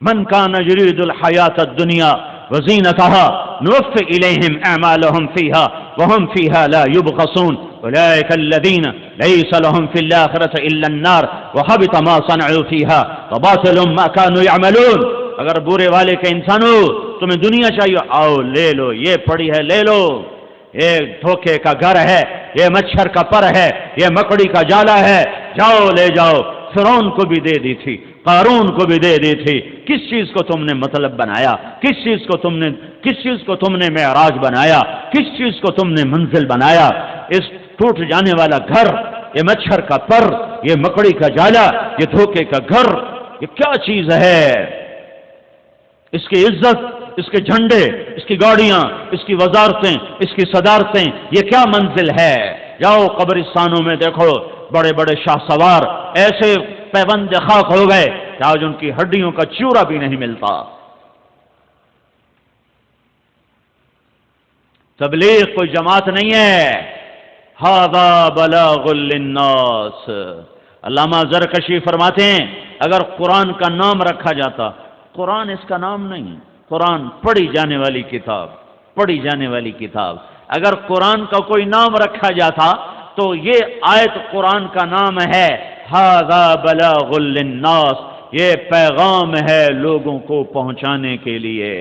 من کان یرید الحیات الدنیا وزینتها نوفی الیہم اعمالهم فیہا وهم فیہا لا یبخسون اولئک الذین لیس لهم فی الآخرة الا النار وحبط ما صنعوا فیہا وباطل ما كانوا یعملون. اگر برے والے کے انسانوں تمہیں دنیا چاہیے، آؤ لے لو، یہ پڑی ہے لے لو، یہ دھوکے کا گھر ہے، یہ مچھر کا پر ہے، یہ مکڑی کا جالا ہے، جاؤ لے جاؤ. فرعون کو بھی دے دی تھی، قارون کو بھی دے دی تھی. کس چیز کو تم نے مطلب بنایا؟ کس چیز کو تم نے معراج بنایا؟ کس چیز کو تم نے منزل بنایا؟ اس ٹوٹ جانے والا گھر، یہ مچھر کا پر، یہ مکڑی کا جالا، یہ دھوکے کا گھر، یہ کیا چیز ہے؟ اس کی عزت، اس کے جھنڈے، اس کی گاڑیاں، اس کی وزارتیں، اس کی صدارتیں، یہ کیا منزل ہے؟ جاؤ قبرستانوں میں دیکھو، بڑے بڑے شاہ سوار ایسے پیوند خاک ہو گئے کہ آج ان کی ہڈیوں کا چورا بھی نہیں ملتا. تبلیغ کوئی جماعت نہیں ہے. ھذا بلاغ للناس. علامہ زرکشی فرماتے ہیں اگر قرآن کا نام رکھا جاتا، قرآن اس کا نام نہیں، قرآن پڑھی جانے والی کتاب، پڑھی جانے والی کتاب. اگر قرآن کا کوئی نام رکھا جاتا تو یہ آیت قرآن کا نام ہے ھذا بلاغ للناس. یہ پیغام ہے لوگوں کو پہنچانے کے لیے،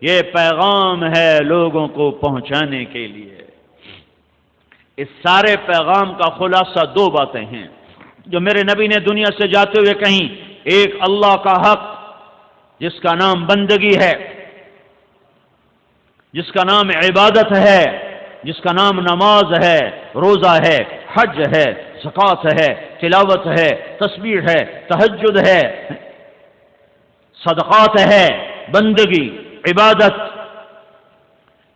یہ پیغام ہے لوگوں کو پہنچانے کے لیے. اس سارے پیغام کا خلاصہ دو باتیں ہیں جو میرے نبی نے دنیا سے جاتے ہوئے کہیں. ایک اللہ کا حق جس کا نام بندگی ہے، جس کا نام عبادت ہے، جس کا نام نماز ہے، روزہ ہے، حج ہے، زکوٰۃ ہے، تلاوت ہے، تسبیح ہے، تہجد ہے، صدقات ہے، بندگی، عبادت.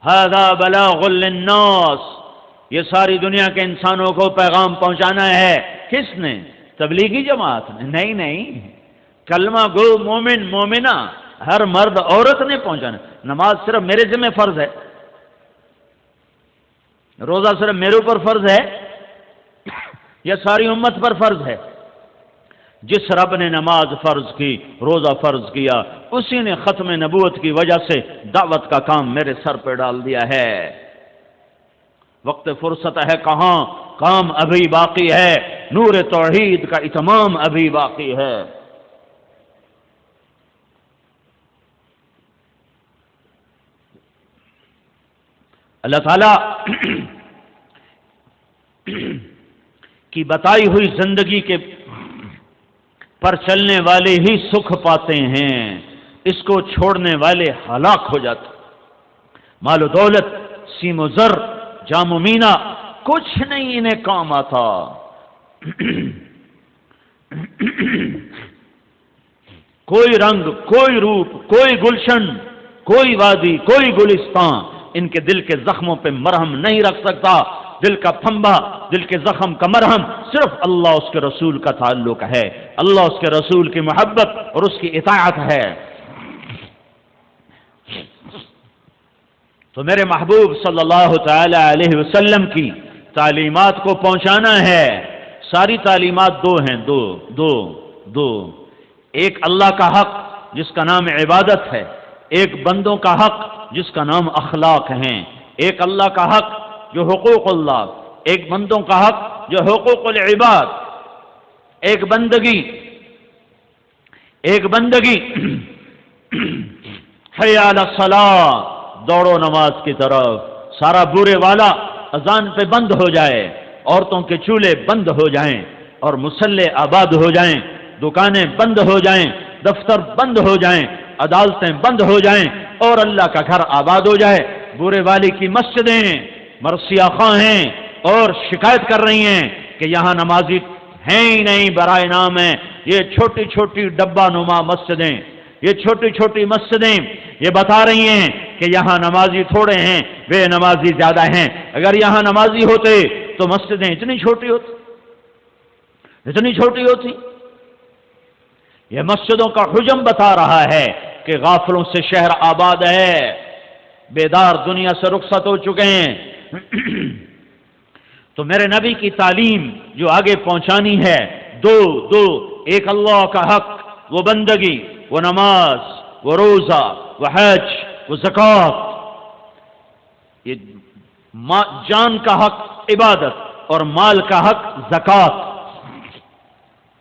ھذا بلاغ للناس. یہ ساری دنیا کے انسانوں کو پیغام پہنچانا ہے. کس نے؟ تبلیغی جماعت نے؟ نہیں، کلمہ گو مومن مومنہ ہر مرد عورت نے پہنچانا. نماز صرف میرے ذمہ فرض ہے، روزہ صرف میرے اوپر فرض ہے یا ساری امت پر فرض ہے؟ جس رب نے نماز فرض کی، روزہ فرض کیا، اسی نے ختم نبوت کی وجہ سے دعوت کا کام میرے سر پہ ڈال دیا ہے. وقت فرصت ہے کہاں، کام ابھی باقی ہے، نور توحید کا اتمام ابھی باقی ہے. اللہ تعالیٰ کی بتائی ہوئی زندگی کے پر چلنے والے ہی سکھ پاتے ہیں، اس کو چھوڑنے والے ہلاک ہو جاتے. مال و دولت، سیم و زر، جام و مینا کچھ نہیں انہیں کام آتا. کوئی رنگ، کوئی روپ، کوئی گلشن، کوئی وادی، کوئی گلستان ان کے دل کے زخموں پہ مرہم نہیں رکھ سکتا. دل کا پھمبا، دل کے زخم کا مرہم صرف اللہ اس کے رسول کا تعلق ہے، اللہ اس کے رسول کی محبت اور اس کی اطاعت ہے. تو میرے محبوب صلی اللہ تعالی علیہ وسلم کی تعلیمات کو پہنچانا ہے. ساری تعلیمات دو ہیں، دو. ایک اللہ کا حق جس کا نام عبادت ہے، ایک بندوں کا حق جس کا نام اخلاق ہیں. ایک اللہ کا حق جو حقوق اللہ، ایک بندوں کا حق جو حقوق العباد. ایک بندگی حی علی الصلاۃ، دوڑو نماز کی طرف. سارا برے والا اذان پہ بند ہو جائے، عورتوں کے چولہے بند ہو جائیں اور مصلے آباد ہو جائیں، دکانیں بند ہو جائیں، دفتر بند ہو جائیں، عدالتیں بند ہو جائیں اور اللہ کا گھر آباد ہو جائے. برے والی کی مسجدیں مرثیہ خواہ ہیں اور شکایت کر رہی ہیں کہ یہاں نمازی ہیں ہی نہیں، برائے نام ہے. یہ چھوٹی چھوٹی ڈبہ نما مسجدیں، یہ چھوٹی چھوٹی مسجدیں یہ بتا رہی ہیں کہ یہاں نمازی تھوڑے ہیں، بے نمازی زیادہ ہیں. اگر یہاں نمازی ہوتے تو مسجدیں اتنی چھوٹی ہوتی. یہ مسجدوں کا حجم بتا رہا ہے کہ غافلوں سے شہر آباد ہے، بیدار دنیا سے رخصت ہو چکے ہیں. تو میرے نبی کی تعلیم جو آگے پہنچانی ہے، دو. ایک اللہ کا حق، وہ بندگی، وہ نماز، وہ روزہ، وہ حج، وہ زکوٰۃ، یہ جان کا حق عبادت اور مال کا حق زکوٰۃ،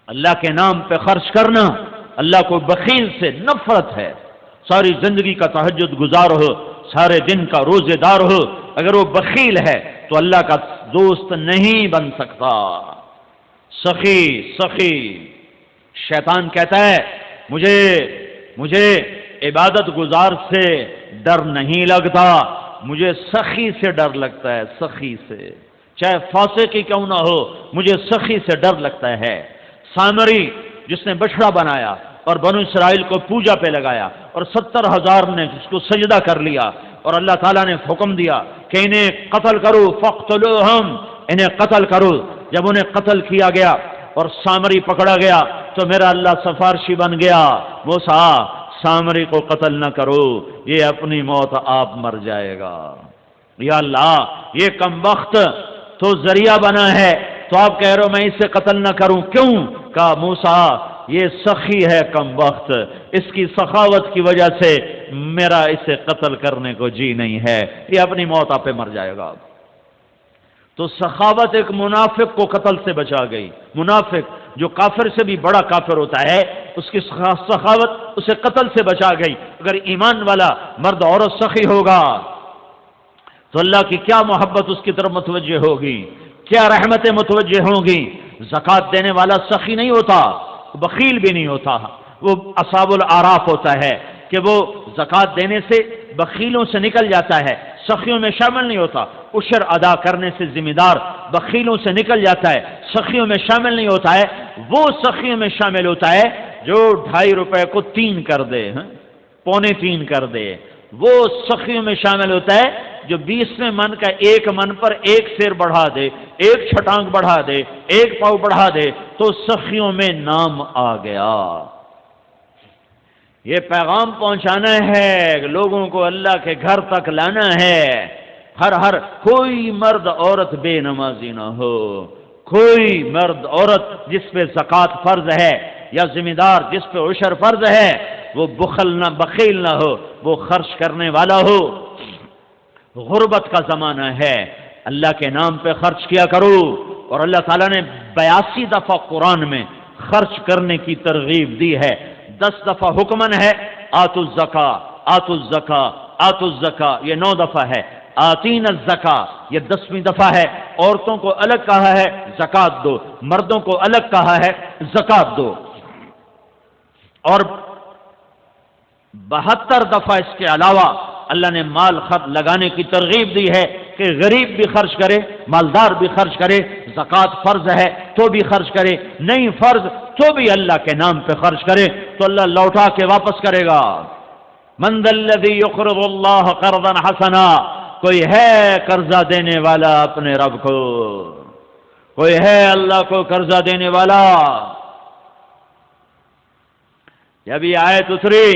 اللہ کے نام پہ خرچ کرنا۔ اللہ کو بخیل سے نفرت ہے، ساری زندگی کا تہجد گزار ہو، سارے دن کا روزے دار ہو، اگر وہ بخیل ہے تو اللہ کا دوست نہیں بن سکتا۔ سخی سخی، شیطان کہتا ہے مجھے عبادت گزار سے ڈر نہیں لگتا، مجھے سخی سے ڈر لگتا ہے، سخی سے، چاہے فاسق ہی کیوں نہ ہو، مجھے سخی سے ڈر لگتا ہے۔ سامری جس نے بچڑا بنایا اور بنو اسرائیل کو پوجا پہ لگایا اور 70,000 نے اس کو سجدہ کر لیا، اور اللہ تعالیٰ نے حکم دیا کہ انہیں قتل کرو، فاقتلوہم، انہیں قتل کرو۔ جب انہیں قتل کیا گیا اور سامری پکڑا گیا تو میرا اللہ سفارشی بن گیا، موسیٰ سامری کو قتل نہ کرو، یہ اپنی موت آپ مر جائے گا۔ یا اللہ، یہ کم وقت تو ذریعہ بنا ہے، تو آپ کہہ رہے ہو میں اسے قتل نہ کروں، کیوں؟ کہا موسیٰ یہ سخی ہے کم وقت، اس کی سخاوت کی وجہ سے میرا اسے قتل کرنے کو جی نہیں ہے، یہ اپنی موت آپ پہ مر جائے گا۔ تو سخاوت ایک منافق کو قتل سے بچا گئی۔ منافق جو کافر سے بھی بڑا کافر ہوتا ہے، اس کی سخاوت اسے قتل سے بچا گئی۔ اگر ایمان والا مرد عورت سخی ہوگا تو اللہ کی کیا محبت اس کی طرف متوجہ ہوگی، کیا رحمتیں متوجہ ہوں گی۔ زکوٰۃ دینے والا سخی نہیں ہوتا، بخیل بھی نہیں ہوتا، وہ اصحاب الاعراف ہوتا ہے کہ وہ زکوٰۃ دینے سے بخیلوں سے نکل جاتا ہے، سخیوں میں شامل نہیں ہوتا۔ عشر ادا کرنے سے ذمہ دار بخیلوں سے نکل جاتا ہے، سخیوں میں شامل نہیں ہوتا ہے۔ وہ سخیوں میں شامل ہوتا ہے جو 2.5 روپے کو 3 کر دے، 2.25 کر دے۔ وہ سخیوں میں شامل ہوتا ہے جو 20ویں من کا 1 من پر 1 سیر بڑھا دے، 1 چھٹانگ بڑھا دے، 1 پاؤ بڑھا دے، تو سخیوں میں نام آ گیا۔ یہ پیغام پہنچانا ہے، لوگوں کو اللہ کے گھر تک لانا ہے۔ ہر کوئی مرد عورت بے نمازی نہ ہو، کوئی مرد عورت جس پہ زکوٰۃ فرض ہے یا ذمہ دار جس پہ عشر فرض ہے، وہ بخیل نہ ہو، وہ خرچ کرنے والا ہو۔ غربت کا زمانہ ہے، اللہ کے نام پہ خرچ کیا کرو، اور اللہ تعالیٰ نے 82 دفعہ قرآن میں خرچ کرنے کی ترغیب دی ہے۔ 10 دفعہ حکمن ہے، آتوا الزکاۃ، آتوا الزکاۃ، آتوا الزکاۃ، یہ 9 دفعہ ہے۔ آتین الزکاۃ، یہ 10ویں دفعہ ہے۔ عورتوں کو الگ کہا ہے زکوٰۃ دو، مردوں کو الگ کہا ہے زکوٰۃ دو۔ اور 72 دفعہ اس کے علاوہ اللہ نے مال خرچ لگانے کی ترغیب دی ہے کہ غریب بھی خرچ کرے، مالدار بھی خرچ کرے۔ زکوٰۃ فرض ہے تو بھی خرچ کرے، نہیں فرض تو بھی اللہ کے نام پہ خرچ کرے تو اللہ لوٹا کے واپس کرے گا۔ من ذا الذی یقرض اللہ قرضا حسنا، کوئی ہے قرضہ دینے والا اپنے رب کو، کوئی ہے اللہ کو قرضہ دینے والا۔ جب یہ آیت اتری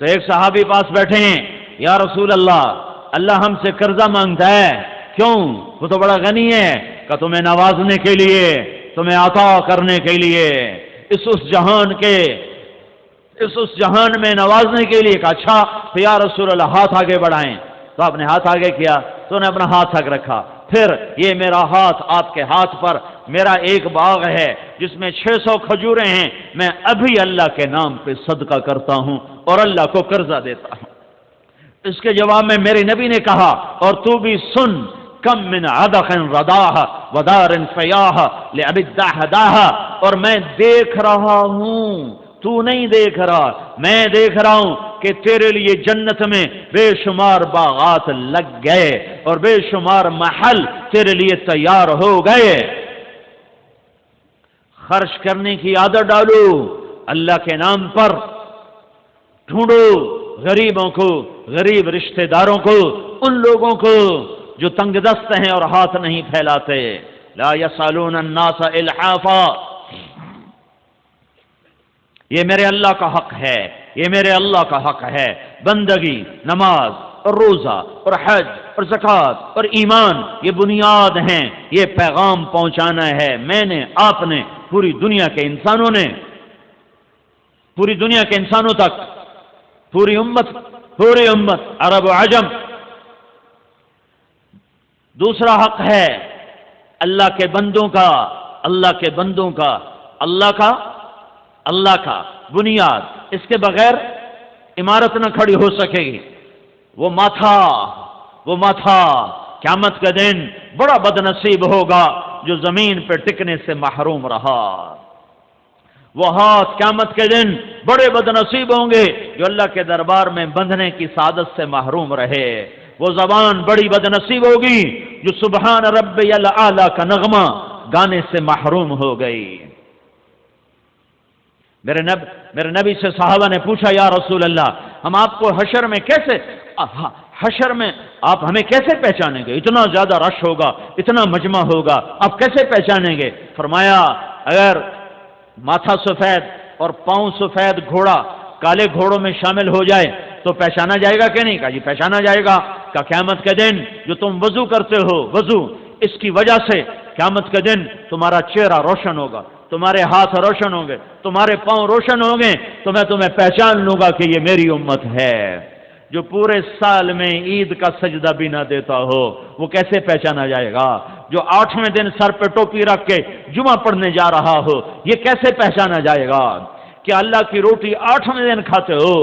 تو ایک صحابی پاس بیٹھے ہیں، یا رسول اللہ ہم سے قرضہ مانگتا ہے، کیوں؟ وہ تو بڑا غنی ہے۔ کہ تمہیں نوازنے کے لیے، تمہیں عطا کرنے کے لیے، اس جہان میں نوازنے کے لیے۔ کہ اچھا تو یا رسول اللہ ہاتھ آگے بڑھائیں، تو آپ نے ہاتھ آگے کیا تو انہیں اپنا ہاتھ تک رکھا، پھر یہ میرا ہاتھ آپ کے ہاتھ پر، میرا ایک باغ ہے جس میں 600 کھجوریں ہیں، میں ابھی اللہ کے نام پہ صدقہ کرتا ہوں اور اللہ کو قرضہ دیتا ہوں۔ اس کے جواب میں میرے نبی نے کہا، اور تو بھی سن، کم من عدق رداہ ودار فیاہ لعب الدہداہ، اور میں دیکھ رہا ہوں، تو نہیں دیکھ رہا، میں دیکھ رہا ہوں کہ تیرے لیے جنت میں بے شمار باغات لگ گئے اور بے شمار محل تیرے لیے تیار ہو گئے۔ خرچ کرنے کی عادت ڈالو، اللہ کے نام پر ڈھونڈو غریبوں کو، غریب رشتہ داروں کو، ان لوگوں کو جو تنگ دست ہیں اور ہاتھ نہیں پھیلاتے۔ لا یسالون الناس الحافا، یہ میرے اللہ کا حق ہے، یہ میرے اللہ کا حق ہے۔ بندگی، نماز اور روزہ اور حج اور زکوٰۃ اور ایمان، یہ بنیاد ہیں۔ یہ پیغام پہنچانا ہے میں نے، آپ نے، پوری دنیا کے انسانوں نے۔ پوری دنیا کے انسانوں تک، پوری امت عرب و عجم۔ دوسرا حق ہے اللہ کے بندوں کا، اللہ کا بنیاد، اس کے بغیر عمارت نہ کھڑی ہو سکے گی۔ وہ ماتھا قیامت کا دن بڑا بد نصیب ہوگا جو زمین پہ ٹکنے سے محروم رہا۔ وہ ہاتھ قیامت کے دن بڑے بد نصیب ہوں گے جو اللہ کے دربار میں بندھنے کی سعادت سے محروم رہے۔ وہ زبان بڑی بد نصیب ہوگی جو سبحان ربی الاعلی کا نغمہ گانے سے محروم ہو گئی۔ میرے نبی سے صحابہ نے پوچھا، یا رسول اللہ، ہم آپ کو حشر میں آپ ہمیں کیسے پہچانیں گے؟ اتنا زیادہ رش ہوگا، اتنا مجمع ہوگا، آپ کیسے پہچانیں گے؟ فرمایا اگر ماتھا سفید اور پاؤں سفید گھوڑا کالے گھوڑوں میں شامل ہو جائے تو پہچانا جائے گا کہ نہیں؟ کہا جی پہچانا جائے گا۔ کہ قیامت کے دن جو تم وضو کرتے ہو، وضو اس کی وجہ سے قیامت کے دن تمہارا چہرہ روشن ہوگا، تمہارے ہاتھ روشن ہوں گے، تمہارے پاؤں روشن ہوں گے، تو میں تمہیں پہچان لوں گا کہ یہ میری امت ہے۔ جو پورے سال میں عید کا سجدہ بھی نہ دیتا ہو وہ کیسے پہچانا جائے گا؟ جو 8ویں دن سر پہ ٹوپی رکھ کے جمعہ پڑھنے جا رہا ہو یہ کیسے پہچانا جائے گا؟ کہ اللہ کی روٹی 8ویں دن کھاتے ہو،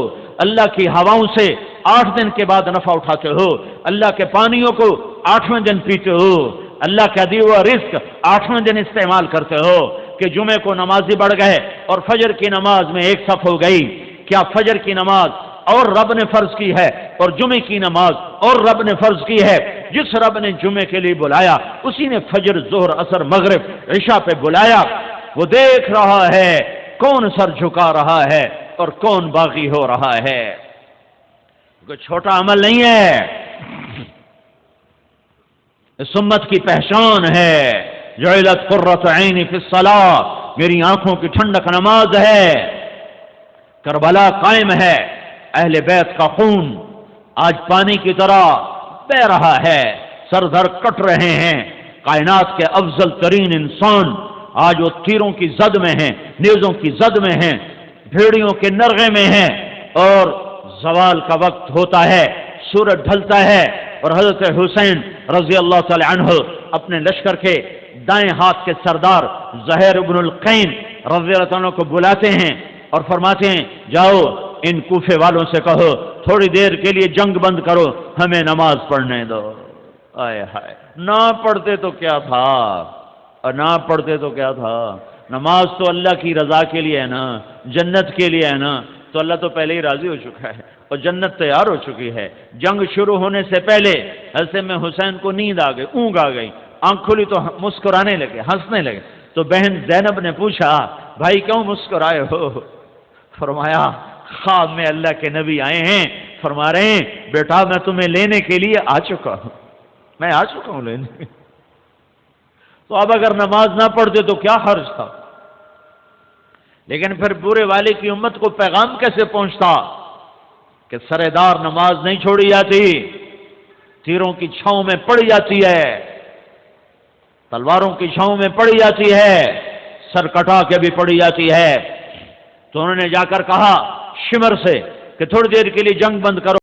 اللہ کی ہواؤں سے 8 دن کے بعد نفع اٹھاتے ہو، اللہ کے پانیوں کو 8ویں دن پیتے ہو، اللہ کا دیا ہوا رزق 8ویں دن استعمال کرتے ہو، کہ جمعے کو نمازی بڑھ گئے اور فجر کی نماز میں ایک صف ہو گئی۔ کیا فجر کی نماز اور رب نے فرض کی ہے اور جمعے کی نماز اور رب نے فرض کی ہے؟ جس رب نے جمعے کے لیے بلایا اسی نے فجر، ظہر، عصر، مغرب، عشاء پہ بلایا۔ وہ دیکھ رہا ہے کون سر جھکا رہا ہے اور کون باغی ہو رہا ہے۔ کوئی چھوٹا عمل نہیں ہے، اس امت کی پہچان ہے۔ جعلت قرۃ عینی فی الصلاۃ، میری آنکھوں کی ٹھنڈک نماز ہے۔ کربلا قائم ہے، اہل بیت کا خون آج پانی کی طرح بہ رہا ہے، سر دھر کٹ رہے ہیں۔ کائنات کے افضل ترین انسان آج وہ تیروں کی زد میں ہیں، نیزوں کی زد میں ہیں، بھیڑیوں کے نرغے میں ہیں، اور زوال کا وقت ہوتا ہے، سورج ڈھلتا ہے، اور حضرت حسین رضی اللہ تعالی عنہ اپنے لشکر کے دائیں ہاتھ کے سردار زہیر بن القین رضی اللہ عنہ کو بلاتے ہیں اور فرماتے ہیں جاؤ ان کوفے والوں سے کہو تھوڑی دیر کے لیے جنگ بند کرو، ہمیں نماز پڑھنے دو۔ آئے ہائے، نہ پڑھتے تو کیا تھا، اور نہ پڑھتے تو کیا تھا؟ نماز تو اللہ کی رضا کے لیے ہے نا، جنت کے لیے ہے نا، تو اللہ تو پہلے ہی راضی ہو چکا ہے اور جنت تیار ہو چکی ہے۔ جنگ شروع ہونے سے پہلے ایسے میں حسین کو نیند آ گئی، اونگ آ گئی، آنکھ کھلی تو مسکرانے لگے، ہنسنے لگے۔ تو بہن زینب نے پوچھا بھائی کیوں مسکرائے ہو؟ فرمایا خواب میں اللہ کے نبی آئے ہیں، فرما رہے ہیں بیٹا میں تمہیں لینے کے لیے آ چکا ہوں، میں آ چکا ہوں لینے۔ تو اب اگر نماز نہ پڑھتے تو کیا حرج تھا؟ لیکن پھر بورے والے کی امت کو پیغام کیسے پہنچتا کہ سردار نماز نہیں چھوڑی جاتی، تیروں کی چھاؤں میں پڑی جاتی ہے، تلواروں کی چھاؤں میں پڑی جاتی ہے، سر کٹا کے بھی پڑی جاتی ہے۔ تو انہوں نے جا کر کہا شمر سے کہ تھوڑی دیر کے لیے جنگ بند کرو۔